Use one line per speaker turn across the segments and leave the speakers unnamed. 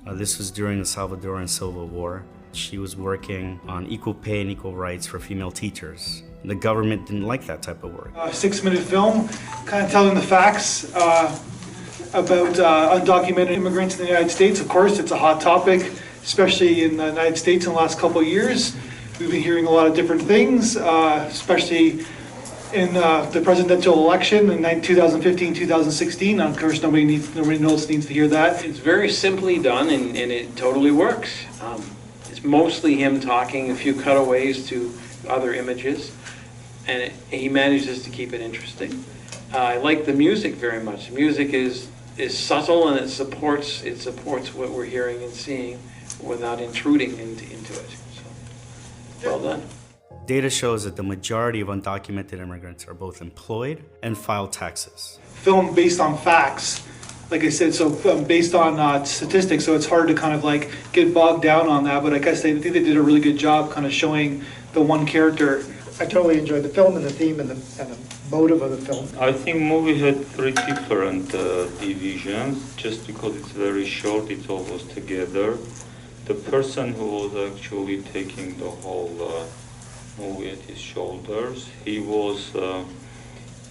This was during the Salvadoran Civil War. She was working on equal pay and equal rights for female teachers. The government didn't like that type of work.
6-minute film, kind of telling the facts about undocumented immigrants in the United States. Of course, it's a hot topic, especially in the United States in the last couple of years. We've been hearing a lot of different things, especially in the presidential election in 2015, 2016. Of course, nobody else needs to hear that.
It's very simply done, and it totally works. It's mostly him talking, a few cutaways to other images, and he manages to keep it interesting. I like the music very much. The music is subtle, and it supports what we're hearing and seeing without intruding into it. So, well done.
Data shows that the majority of undocumented immigrants are both employed and file taxes.
Film based on facts, like I said, so based on statistics, so it's hard to kind of like get bogged down on that, but I guess I think they did a really good job kind of showing the one character.
I totally enjoyed the film and the theme and the motive of the film.
I think movie had three different divisions. Just because it's very short, it all goes together. The person who was actually taking the whole movie at his shoulders, he was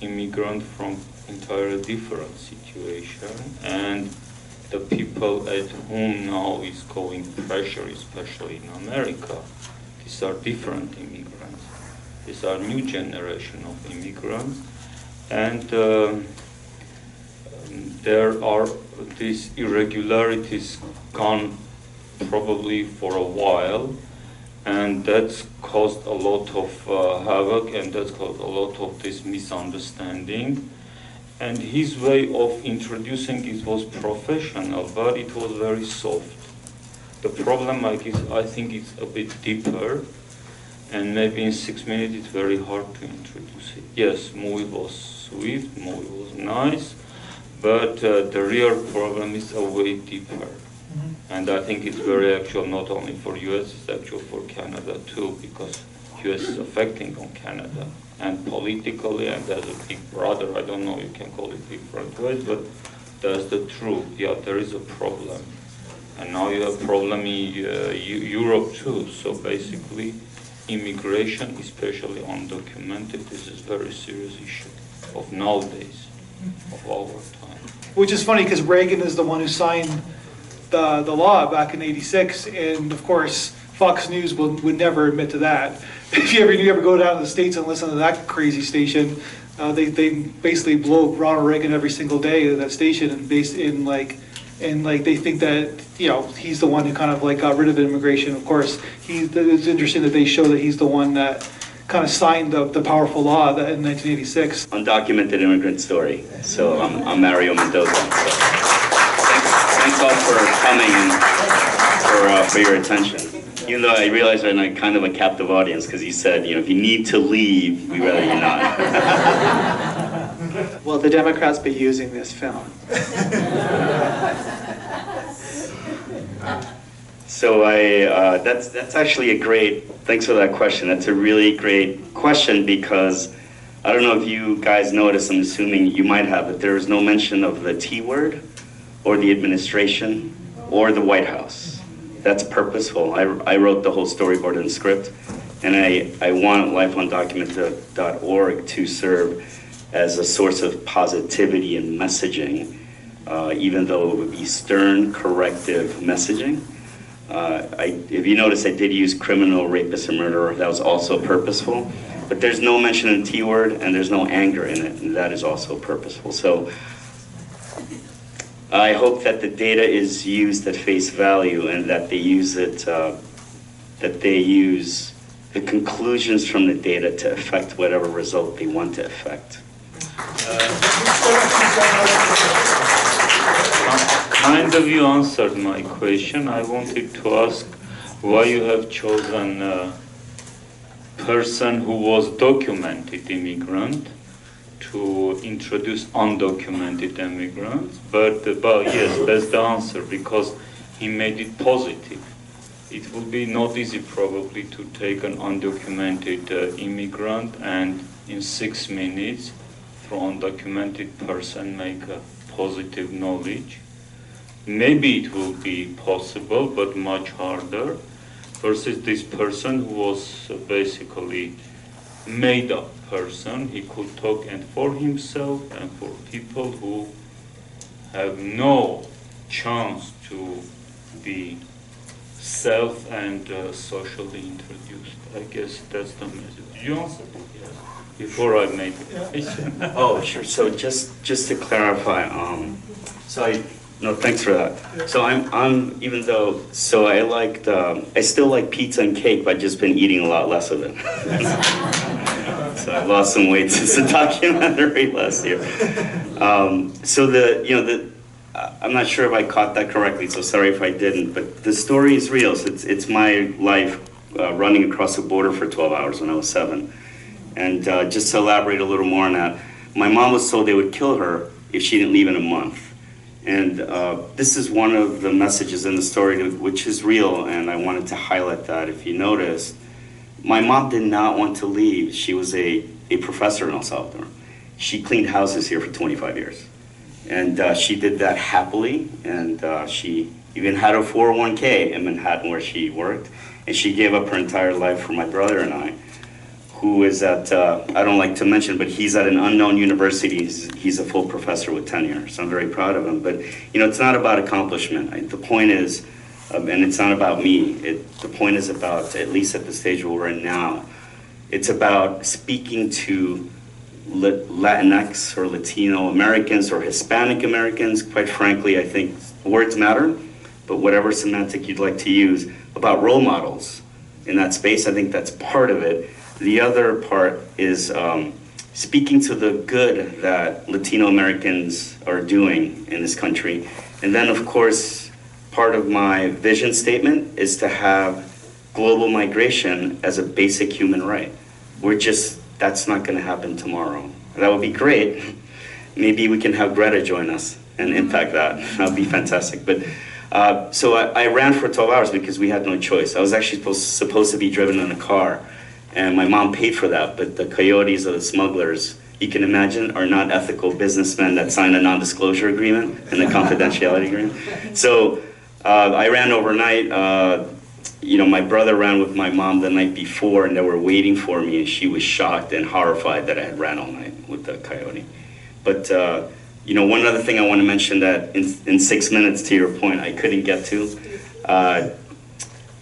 immigrant from entirely different situation, and the people at whom now is going pressure, especially in America, these are different immigrants. These are new generation of immigrants, and there are these irregularities gone probably for a while, and that's caused a lot of havoc, and that's caused a lot of this misunderstanding. And his way of introducing it was professional, but it was very soft. The problem, I think it's a bit deeper, and maybe in 6 minutes it's very hard to introduce it. Yes, movie was sweet, movie was nice, but the real problem is a way deeper. And I think it's very actual not only for US, it's actual for Canada too, because US is affecting on Canada. And politically, and as a big brother, I don't know, you can call it different ways, but that's the truth. Yeah, there is a problem. And now you have problem in Europe too. So basically, immigration, especially undocumented, this is a very serious issue of nowadays, of our time.
Which is funny because Reagan is the one who signed the law back in '86, and of course Fox News would never admit to that. If you ever go down to the States and listen to that crazy station, they basically blow Ronald Reagan every single day at that station, and they think that he's the one who kind of like got rid of immigration. Of course, it's interesting that they show that he's the one that kind of signed the powerful law in 1986.
Undocumented immigrant story. So I'm Mario Mendoza. So. Thanks all for coming and for your attention. Even though I realize I'm like kind of a captive audience, because he said, if you need to leave, we'd rather you not.
Will the Democrats be using this film?
So that's actually a great, thanks for that question. That's a really great question, because I don't know if you guys noticed, I'm assuming you might have, but there is no mention of the T word, or the administration, or the White House. That's purposeful. I wrote the whole storyboard and script, and I want lifeundocumented.org to serve as a source of positivity and messaging, even though it would be stern, corrective messaging. If you notice, I did use criminal, rapist, and murderer. That was also purposeful. But there's no mention of the T word, and there's no anger in it, and that is also purposeful. So I hope that the data is used at face value, and that they use it, that they use the conclusions from the data to affect whatever result they want to affect.
Kind of you answered my question. I wanted to ask why you have chosen a person who was documented immigrant to introduce undocumented immigrants, but yes, that's the answer, because he made it positive. It would be not easy probably to take an undocumented immigrant and in 6 minutes for undocumented person make a positive knowledge. maybe it will be possible, but much harder, versus this person who was basically made up person. He could talk and for himself and for people who have no chance to be self and socially introduced. I guess that's the message. You answered it, yes, before I made the question.
Oh, sure. So just to clarify, no, thanks for that. So I'm even though, so I still like pizza and cake, but I've just been eating a lot less of it. So I've lost some weight since the documentary last year. I'm not sure if I caught that correctly, so sorry if I didn't, but the story is real. So it's my life running across the border for 12 hours when I was 7. And just to elaborate a little more on that, my mom was told they would kill her if she didn't leave in a month. And this is one of the messages in the story which is real, and I wanted to highlight that. If you noticed, my mom did not want to leave. She was a professor in El Salvador. She cleaned houses here for 25 years. And she did that happily, and she even had a 401k in Manhattan where she worked, and she gave up her entire life for my brother and I, who is at, I don't like to mention, but he's at an unknown university. He's a full professor with tenure, so I'm very proud of him. But, it's not about accomplishment. The point is, and it's not about me, the point is about, at least at the stage where we're in now, it's about speaking to Latinx or Latino Americans or Hispanic Americans. Quite frankly, I think words matter, but whatever semantic you'd like to use, about role models in that space, I think that's part of it. The other part is speaking to the good that Latino Americans are doing in this country. And then, of course, part of my vision statement is to have global migration as a basic human right. That's not going to happen tomorrow. That would be great. Maybe we can have Greta join us and impact that. That would be fantastic. But so I ran for 12 hours because we had no choice. I was actually supposed to be driven in a car, and my mom paid for that. But the coyotes or the smugglers, you can imagine, are not ethical businessmen that sign a non-disclosure agreement and a confidentiality agreement. So I ran overnight. My brother ran with my mom the night before, and they were waiting for me, and she was shocked and horrified that I had ran all night with the coyote. But, one other thing I want to mention that in 6 minutes, to your point, I couldn't get to.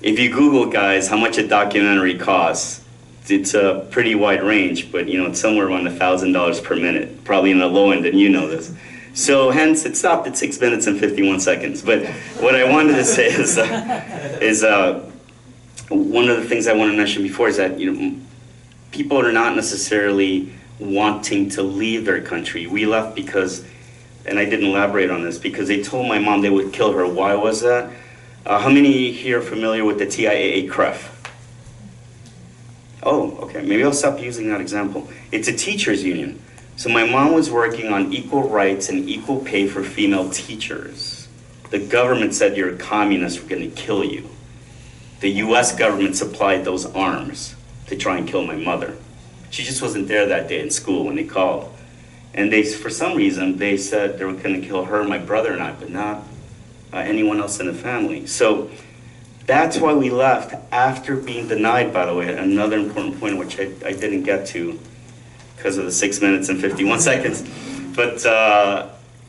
If you Google, guys, how much a documentary costs, it's a pretty wide range, but, it's somewhere around $1,000 per minute, probably in the low end, and you know this. So hence, it stopped at 6 minutes and 51 seconds. But what I wanted to say is one of the things I want to mention before is that people are not necessarily wanting to leave their country. We left because, and I didn't elaborate on this, because they told my mom they would kill her. Why was that? How many here are familiar with the TIAA CREF? Oh, okay. Maybe I'll stop using that example. It's a teachers union. So my mom was working on equal rights and equal pay for female teachers. The government said you're a communist, we're going to kill you. The US government supplied those arms to try and kill my mother. She just wasn't there that day in school when they called. And for some reason, they said they were going to kill her, my brother and I, but not anyone else in the family. So that's why we left after being denied, by the way, another important point which I didn't get to because of the 6 minutes and 51 seconds, but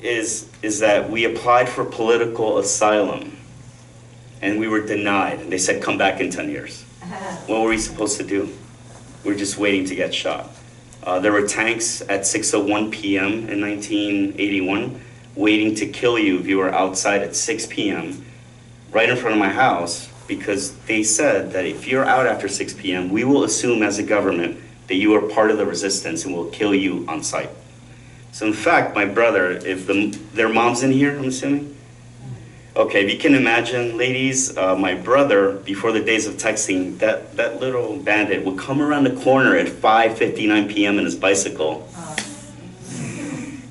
is that we applied for political asylum and we were denied. They said, come back in 10 years. What were we supposed to do? We're just waiting to get shot. There were tanks at 6:01 p.m. in 1981 waiting to kill you if you were outside at 6 p.m. right in front of my house, because they said that if you're out after 6 p.m., we will assume as a government that you are part of the resistance and will kill you on sight. So in fact, my brother, if their mom's in here, I'm assuming? Okay, if you can imagine, ladies, my brother, before the days of texting, that little bandit would come around the corner at 5:59 p.m. in his bicycle.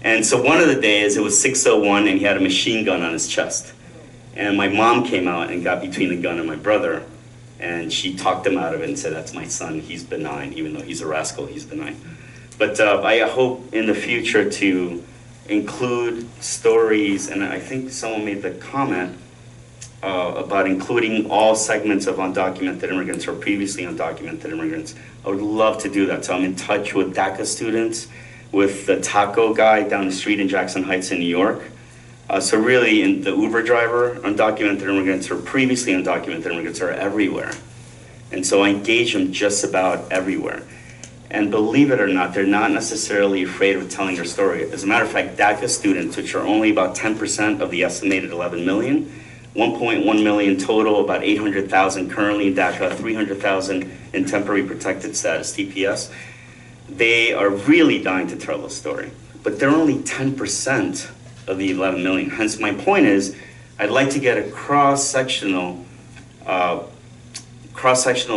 And so one of the days, it was 6:01, and he had a machine gun on his chest. And my mom came out and got between the gun and my brother, and she talked him out of it and said, that's my son, he's benign, even though he's a rascal, he's benign. But I hope in the future to include stories, and I think someone made the comment about including all segments of undocumented immigrants or previously undocumented immigrants. I would love to do that. So I'm in touch with DACA students, with the taco guy down the street in Jackson Heights in New York. So really, in the Uber driver, undocumented immigrants or previously undocumented immigrants are everywhere. And so I engage them just about everywhere. And believe it or not, they're not necessarily afraid of telling their story. As a matter of fact, DACA students, which are only about 10% of the estimated 11 million, 1.1 million total, about 800,000 currently in DACA, 300,000 in temporary protected status, TPS, they are really dying to tell the story. But they're only 10% of the 11 million. Hence my point is, I'd like to get a cross-sectional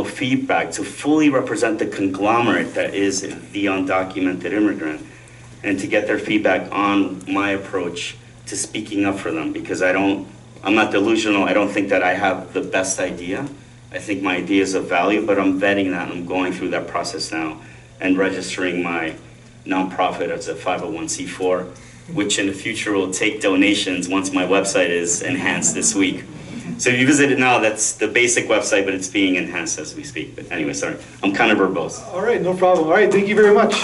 feedback to fully represent the conglomerate that is the undocumented immigrant, and to get their feedback on my approach to speaking up for them, because I'm not delusional. I don't think that I have the best idea. I think my idea is of value, but I'm vetting that, and I'm going through that process now and registering my nonprofit as a 501c4, which in the future will take donations once my website is enhanced this week. So if you visit it now, that's the basic website, but it's being enhanced as we speak. But anyway, sorry, I'm kind of verbose.
All right, no problem. All right, thank you very much.